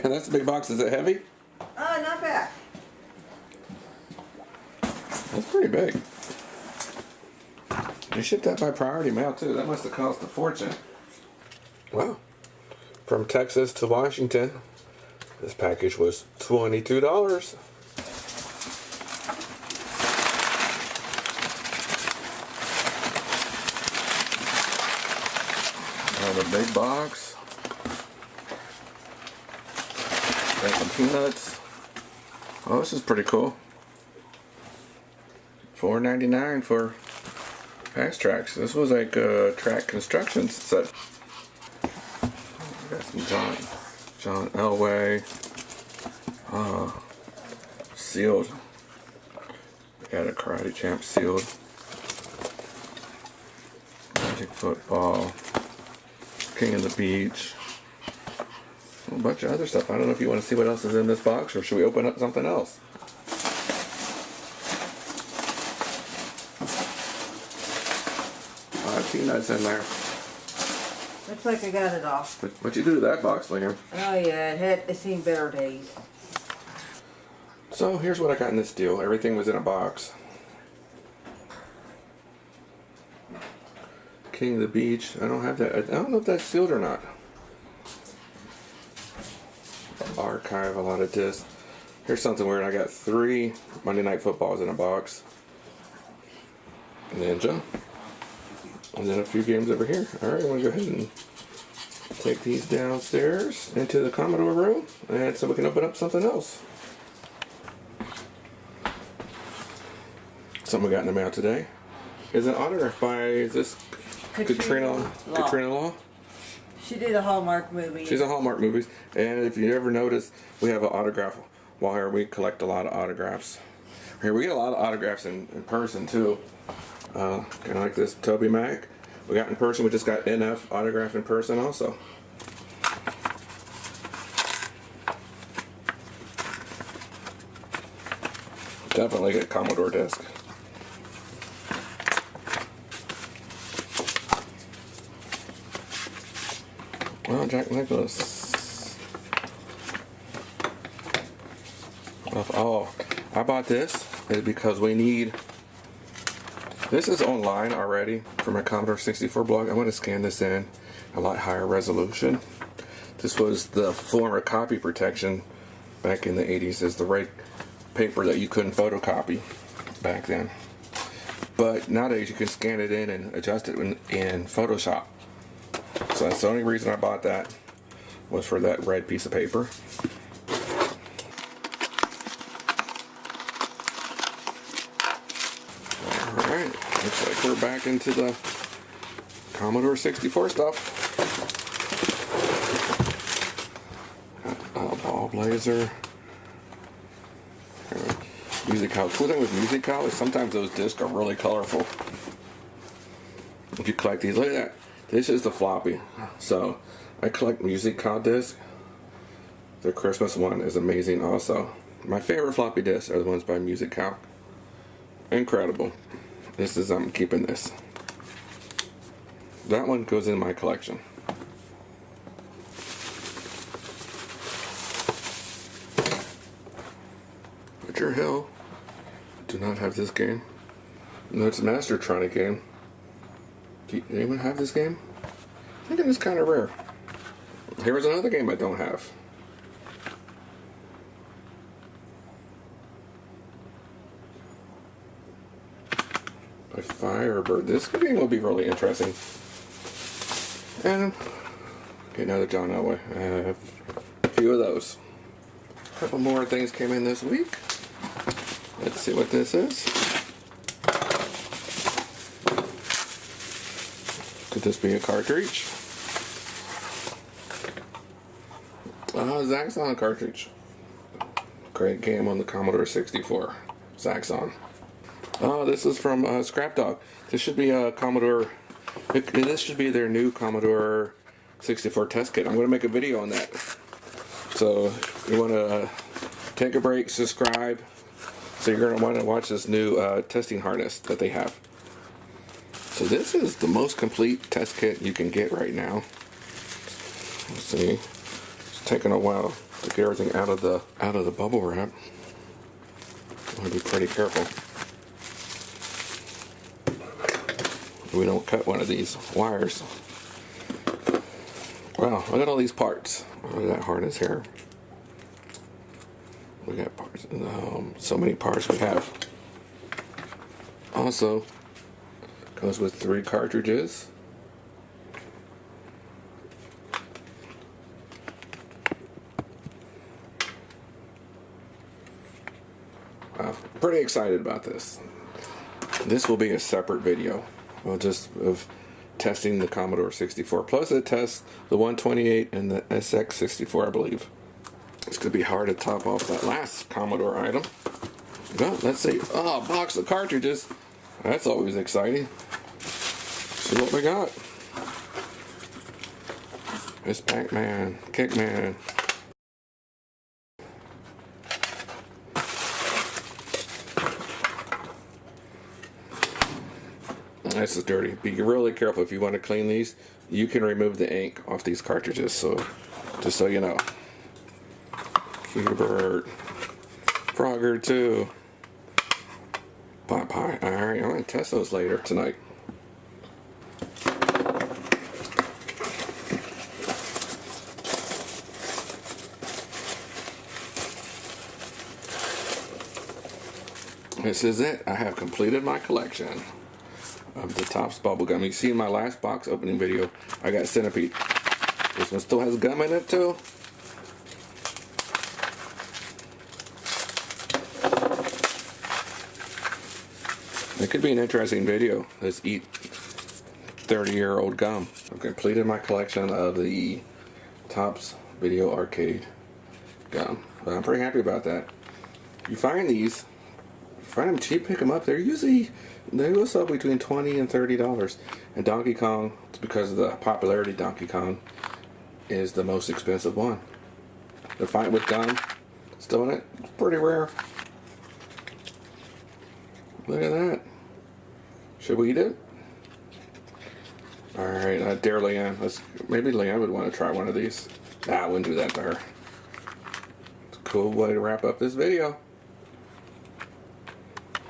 Man, that's a big box. Is it heavy? Not bad. That's pretty big. They shipped that by priority mail too. That must have cost a fortune. Wow. From Texas to Washington, this package was $22. Another big box. Got some peanuts. Oh, this is pretty cool. $4.99 for Fast Tracks. This was like a track construction set. Got some John Elway. Sealed. Got a Karate Champ sealed. Magic Football. King of the Beach. A bunch of other stuff. I don't know if you want to see what else is in this box, or should we open up something else? Peanuts in there. Looks like I got it all. What you do to that box, Liam? Oh yeah, it's seen better days. So here's what I got in this deal. Everything was in a box. King of the Beach. I don't have that. I don't know if that's sealed or not. Archive, a lot of discs. Here's something weird. I got 3 Monday Night Footballs in a box. Ninja. And then a few games over here. Alright, I'm going to go ahead and take these downstairs into the Commodore room, and so we can open up something else. Something we got in the mail today is an autograph by this Katrina Law. She did a Hallmark movie. She's a Hallmark movies, and if you ever notice, we have an autograph wire. We collect a lot of autographs. Here we get a lot of autographs in person too. Kind of like this Toby Mac. We got in person. We just got NF autograph in person also. Definitely a Commodore disc. Well, Jack Nicholas. Oh, I bought this because we need. This is online already from my Commodore 64 blog. I'm going to scan this in a lot higher resolution. This was the former copy protection back in the 80s, as the red paper that you couldn't photocopy back then. But nowadays you can scan it in and adjust it in Photoshop. So that's the only reason I bought that, was for that red piece of paper. Alright, looks like we're back into the Commodore 64 stuff. Ball Blazer. Music Cow. Cool thing with Music Cow is sometimes those discs are really colorful. If you collect these, look at that. This is the floppy. So I collect Music Cow discs. The Christmas one is amazing also. My favorite floppy discs are the ones by Music Cow. Incredible. This is, I'm keeping this. That one goes in my collection. Butcher Hill. Do not have this game. No, it's a Mastertronic game. Do anyone have this game? I think it's kind of rare. Here's another game I don't have. By Firebird. This game will be really interesting. And okay, another John Elway. I have a few of those. A couple more things came in this week. Let's see what this is. Could this be a cartridge? Zaxxon cartridge. Great game on the Commodore 64. Zaxxon. This is from Scrap Dog. This should be a Commodore. This should be their new Commodore 64 test kit. I'm going to make a video on that. So you want to take a break, subscribe. So you're going to want to watch this new testing harness that they have. So this is the most complete test kit you can get right now. Let's see. It's taking a while to get everything out of the bubble wrap. I want to be pretty careful. We don't cut one of these wires. Wow, look at all these parts. Look at that harness here. We got parts. So many parts we have. Also, comes with 3 cartridges. Wow, pretty excited about this. This will be a separate video. Well, just of testing the Commodore 64. Plus it tests the 128 and the SX64, I believe. It's going to be hard to top off that last Commodore item. Well, let's see. Oh, a box of cartridges. That's always exciting. See what we got. It's Pac-Man, Kickman. This is dirty. Be really careful if you want to clean these. You can remove the ink off these cartridges. So, just so you know. Hubert, Frogger 2, Popeye. Alright, I'm going to test those later tonight. This is it. I have completed my collection of the Topps bubblegum. You see in my last box opening video, I got Centipede. This one still has gum in it too. It could be an interesting video. Let's eat 30-year-old gum. I've completed my collection of the Topps Video Arcade gum. I'm pretty happy about that. You find these, find them cheap, pick them up. They go sell between $20 and $30. And Donkey Kong, because of the popularity of Donkey Kong, is the most expensive one. The fight with gum still in it. It's pretty rare. Look at that. Should we eat it? Alright, I dare Leanne. Maybe Leanne would want to try one of these. Nah, I wouldn't do that to her. It's a cool way to wrap up this video.